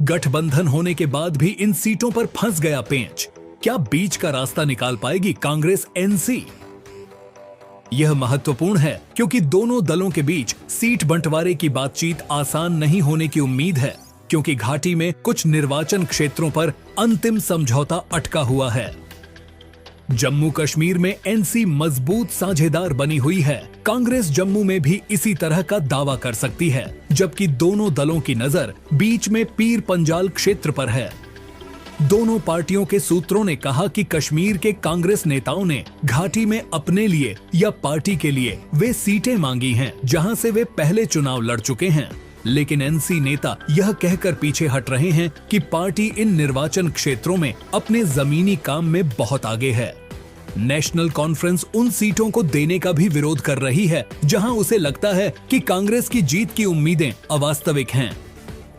गठबंधन होने के बाद भी इन सीटों पर फंस गया पेंच। क्या बीच का रास्ता निकाल पाएगी कांग्रेस एनसी? यह महत्वपूर्ण है क्योंकि दोनों दलों के बीच सीट बंटवारे की बातचीत आसान नहीं होने की उम्मीद है, क्योंकि घाटी में कुछ निर्वाचन क्षेत्रों पर अंतिम समझौता अटका हुआ है। जम्मू कश्मीर में एनसी मजबूत साझेदार बनी हुई है। कांग्रेस जम्मू में भी इसी तरह का दावा कर सकती है, जबकि दोनों दलों की नजर बीच में पीर पंजाल क्षेत्र पर है। दोनों पार्टियों के सूत्रों ने कहा कि कश्मीर के कांग्रेस नेताओं ने घाटी में अपने लिए या पार्टी के लिए वे सीटें मांगी हैं जहां से वे पहले चुनाव लड़ चुके हैं। लेकिन एनसी नेता यह कहकर पीछे हट रहे हैं कि पार्टी इन निर्वाचन क्षेत्रों में अपने जमीनी काम में बहुत आगे है। नेशनल कॉन्फ्रेंस उन सीटों को देने का भी विरोध कर रही है जहां उसे लगता है कि कांग्रेस की जीत की उम्मीदें अवास्तविक हैं।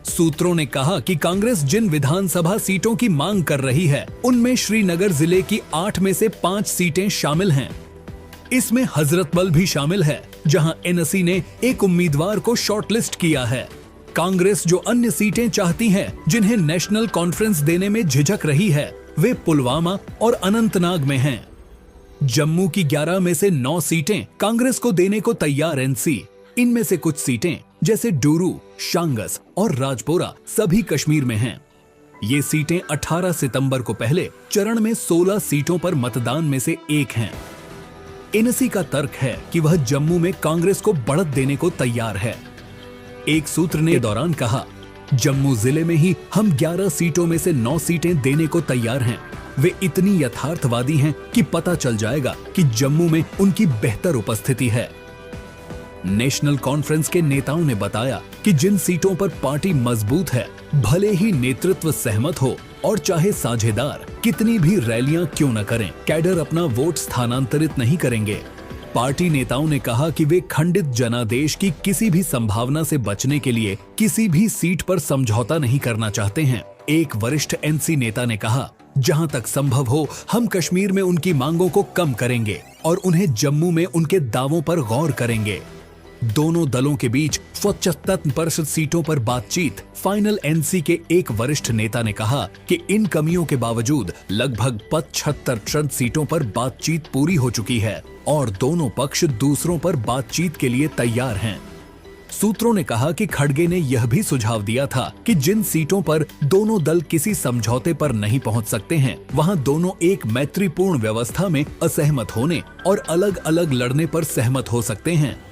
सूत्रों ने कहा कि कांग्रेस जिन विधानसभा सीटों की मांग कर रही है उनमें श्रीनगर जिले की 8 में से 5 सीटें शामिल हैं। इसमें हजरतबल भी शामिल है, जहां एनसी ने एक उम्मीदवार को शॉर्टलिस्ट किया है। कांग्रेस जो अन्य सीटें चाहती है जिन्हें नेशनल कॉन्फ्रेंस देने में झिझक रही है, वे पुलवामा और अनंतनाग में हैं। जम्मू की 11 में से 9 सीटें कांग्रेस को देने को तैयार एनसी। इनमें से कुछ सीटें जैसे डूरू, शांगस और राजपोरा सभी कश्मीर में हैं। ये सीटें 18 सितंबर को पहले चरण में 16 सीटों पर मतदान में से एक हैं। एनसी का तर्क है कि वह जम्मू में कांग्रेस को बढ़त देने को तैयार है। एक सूत्र ने दौरान कहा, जम्मू जिले में ही हम 11 सीटों में से 9 सीटें देने को तैयार हैं। वे इतनी यथार्थवादी हैं कि पता चल जाएगा कि जम्मू में उनकी बेहतर उपस्थिति है। नेशनल कॉन्फ्रेंस के नेताओं ने बताया कि जिन सीटों पर पार्टी मजबूत है, भले ही नेतृत्व सहमत हो और चाहे साझेदार कितनी भी रैलियां क्यों न करें, कैडर अपना वोट स्थानांतरित नहीं करेंगे। पार्टी नेताओं ने कहा कि वे खंडित जनादेश की किसी भी संभावना से बचने के लिए किसी भी सीट पर समझौता नहीं करना चाहते हैं। एक वरिष्ठ एनसी नेता ने कहा, जहां तक संभव हो हम कश्मीर में उनकी मांगों को कम करेंगे और उन्हें जम्मू में उनके दावों पर गौर करेंगे। दोनों दलों के बीच 75% सीटों पर बातचीत। फाइनल एनसी के एक वरिष्ठ नेता ने कहा कि इन कमियों के बावजूद लगभग 75% सीटों पर बातचीत पूरी हो चुकी है और दोनों पक्ष दूसरों पर बातचीत के लिए तैयार हैं। सूत्रों ने कहा कि खड़गे ने यह भी सुझाव दिया था कि जिन सीटों पर दोनों दल किसी समझौते पर नहीं पहुंच सकते हैं, वहां दोनों एक मैत्रीपूर्ण व्यवस्था में असहमत होने और अलग अलग लड़ने पर सहमत हो सकते हैं।